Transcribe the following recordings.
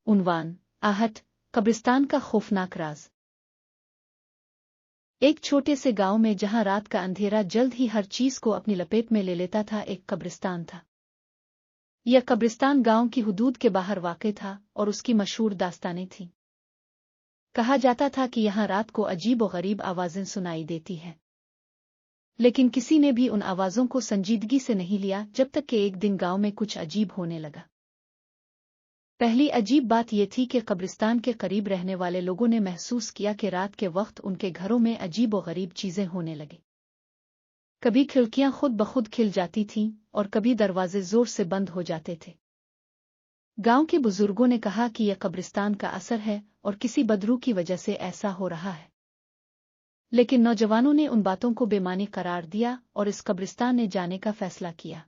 उन्वान आहट कब्रिस्तान का खौफनाक राज। एक छोटे से गांव में जहां रात का अंधेरा जल्द ही हर चीज को अपनी लपेट में ले लेता था, एक कब्रिस्तान था। यह कब्रिस्तान गांव की हुदूद के बाहर वाक़ था और उसकी मशहूर दास्तानें थीं। कहा जाता था कि यहां रात को अजीब और गरीब आवाजें सुनाई देती हैं, लेकिन किसी ने भी उन आवाजों को संजीदगी से नहीं लिया, जब तक कि एक दिन गांव में कुछ अजीब होने लगा। पहली अजीब बात यह थी कि कब्रिस्तान के करीब रहने वाले लोगों ने महसूस किया कि रात के वक्त उनके घरों में अजीब और गरीब चीजें होने लगी। कभी खिड़कियां खुद ब खुद खिल जाती थीं और कभी दरवाजे जोर से बंद हो जाते थे। गांव के बुजुर्गों ने कहा कि यह कब्रिस्तान का असर है और किसी बदरू की वजह से ऐसा हो रहा है, लेकिन नौजवानों ने उन बातों को बेमानी करार दिया और इस कब्रिस्तान ने जाने का फैसला किया।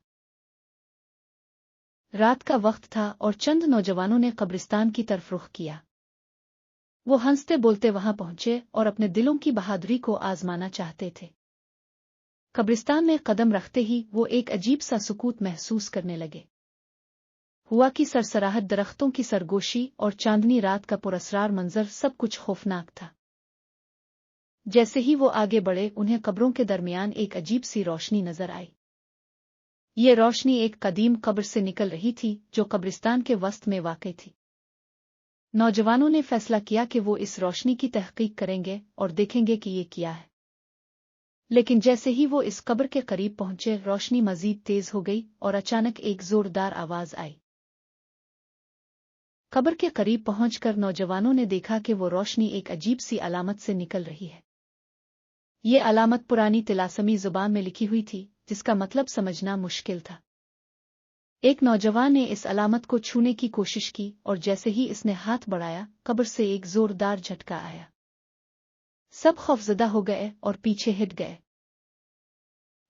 रात का वक्त था और चंद नौजवानों ने कब्रिस्तान की तरफ रुख किया। वो हंसते बोलते वहां पहुंचे और अपने दिलों की बहादुरी को आजमाना चाहते थे। कब्रिस्तान में कदम रखते ही वो एक अजीब सा सुकूत महसूस करने लगे। हुआ की सरसराहट, दरख्तों की सरगोशी और चांदनी रात का पुरस्रार मंजर, सब कुछ खौफनाक था। जैसे ही वो आगे बढ़े, उन्हें कब्रों के दरमियान एक अजीब सी रोशनी नजर आई। ये रोशनी एक कदीम कब्र से निकल रही थी जो कब्रिस्तान के वस्त में वाक़ थी। नौजवानों ने फैसला किया कि वो इस रोशनी की तहकीक करेंगे और देखेंगे कि ये क्या है। लेकिन जैसे ही वो इस कब्र के करीब पहुंचे, रोशनी मजीद तेज हो गई और अचानक एक जोरदार आवाज आई। कब्र के करीब पहुंचकर नौजवानों ने देखा कि वो रोशनी एक अजीब सी अलामत से निकल रही है। ये अलामत पुरानी तिलासमी जुबान में लिखी हुई थी, जिसका मतलब समझना मुश्किल था। एक नौजवान ने इस अलामत को छूने की कोशिश की और जैसे ही इसने हाथ बढ़ाया, कब्र से एक जोरदार झटका आया। सब खौफजदा हो गए और पीछे हट गए।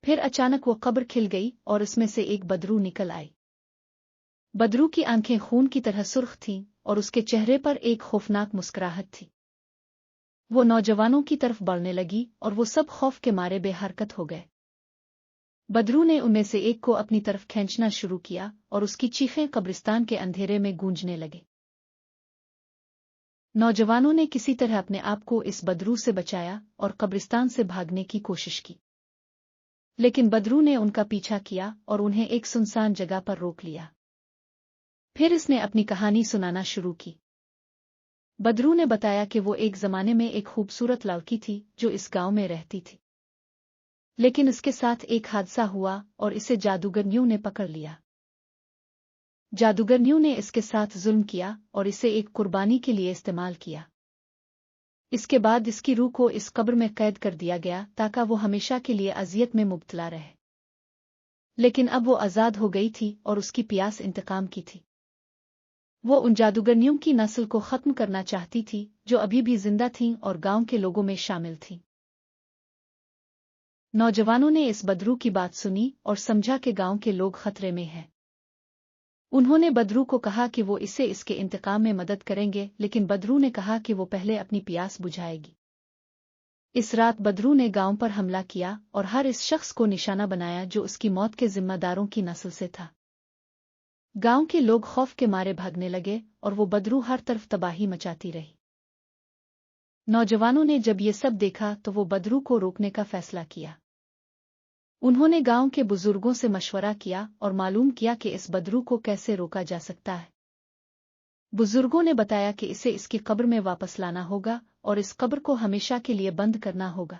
फिर अचानक वो कब्र खिल गई और इसमें से एक बदरू निकल आई। बदरू की आंखें खून की तरह सुर्ख थीं और उसके चेहरे पर एक खौफनाक मुस्कुराहट थी। वो नौजवानों की तरफ बढ़ने लगी और वो सब खौफ के मारे बेहरकत हो गए। बदरू ने उनमें से एक को अपनी तरफ खींचना शुरू किया और उसकी चीखें कब्रिस्तान के अंधेरे में गूंजने लगे। नौजवानों ने किसी तरह अपने आप को इस बदरू से बचाया और कब्रिस्तान से भागने की कोशिश की, लेकिन बदरू ने उनका पीछा किया और उन्हें एक सुनसान जगह पर रोक लिया। फिर इसने अपनी कहानी सुनाना शुरू की। बदरू ने बताया कि वो एक जमाने में एक खूबसूरत लड़की थी जो इस गांव में रहती थी, लेकिन इसके साथ एक हादसा हुआ और इसे जादूगरनियों ने पकड़ लिया। जादूगरनियों ने इसके साथ जुल्म किया और इसे एक कुर्बानी के लिए इस्तेमाल किया। इसके बाद इसकी रूह को इस कब्र में कैद कर दिया गया ताकि वो हमेशा के लिए अजियत में मुब्तला रहे। लेकिन अब वो आज़ाद हो गई थी और उसकी प्यास इंतकाम की थी। वो उन जादूगरनियों की नस्ल को खत्म करना चाहती थी जो अभी भी जिंदा थीं और गांव के लोगों में शामिल थीं। नौजवानों ने इस बदरू की बात सुनी और समझा कि गांव के लोग खतरे में हैं। उन्होंने बदरू को कहा कि वो इसे इसके इंतकाम में मदद करेंगे, लेकिन बदरू ने कहा कि वो पहले अपनी प्यास बुझाएगी। इस रात बदरू ने गांव पर हमला किया और हर इस शख्स को निशाना बनाया जो उसकी मौत के जिम्मेदारों की नस्ल से था। गांव के लोग खौफ के मारे भागने लगे और वो बदरू हर तरफ तबाही मचाती रही। नौजवानों ने जब ये सब देखा तो वो बदरू को रोकने का फैसला किया। उन्होंने गांव के बुजुर्गों से मशवरा किया और मालूम किया कि इस बदरू को कैसे रोका जा सकता है। बुजुर्गों ने बताया कि इसे इसकी कब्र में वापस लाना होगा और इस कब्र को हमेशा के लिए बंद करना होगा।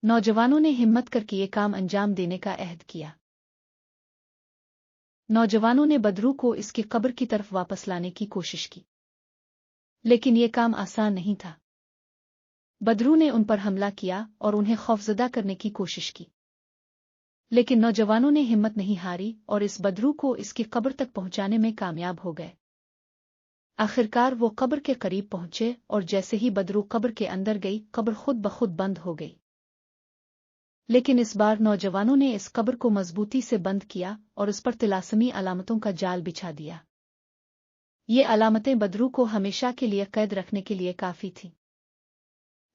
नौजवानों ने हिम्मत करके ये काम अंजाम देने का अहद किया। नौजवानों ने बदरू को इसकी कब्र की तरफ वापस लाने की कोशिश की, लेकिन ये काम आसान नहीं था। बदरू ने उन पर हमला किया और उन्हें खौफजदा करने की कोशिश की, लेकिन नौजवानों ने हिम्मत नहीं हारी और इस बदरू को इसकी कब्र तक पहुंचाने में कामयाब हो गए। आखिरकार वो कब्र के करीब पहुंचे और जैसे ही बदरू कब्र के अंदर गई, कब्र खुद ब खुद बंद हो गई। लेकिन इस बार नौजवानों ने इस कब्र को मजबूती से बंद किया और उस पर तिलास्मी अलामतों का जाल बिछा दिया। ये अलामतें बदरू को हमेशा के लिए कैद रखने के लिए काफी थीं।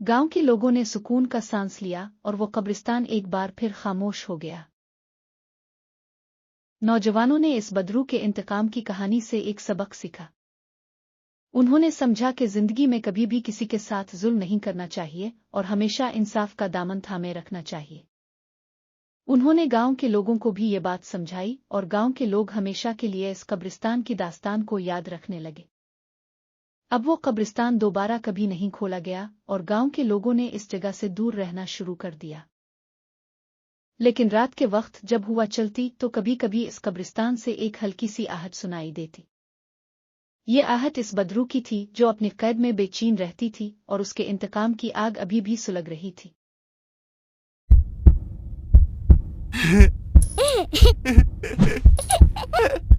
गांव के लोगों ने सुकून का सांस लिया और वो कब्रिस्तान एक बार फिर खामोश हो गया। नौजवानों ने इस बदरू के इंतकाम की कहानी से एक सबक सीखा। उन्होंने समझा कि जिंदगी में कभी भी किसी के साथ जुल्म नहीं करना चाहिए और हमेशा इंसाफ का दामन थामे रखना चाहिए। उन्होंने गांव के लोगों को भी ये बात समझाई और गांव के लोग हमेशा के लिए इस कब्रिस्तान की दास्तान को याद रखने लगे। अब वो कब्रिस्तान दोबारा कभी नहीं खोला गया और गांव के लोगों ने इस जगह से दूर रहना शुरू कर दिया। लेकिन रात के वक्त जब हुआ चलती तो कभी कभी इस कब्रिस्तान से एक हल्की सी आहट सुनाई देती। ये आहट इस बदरू की थी जो अपनी कैद में बेचैन रहती थी और उसके इंतकाम की आग अभी भी सुलग रही थी।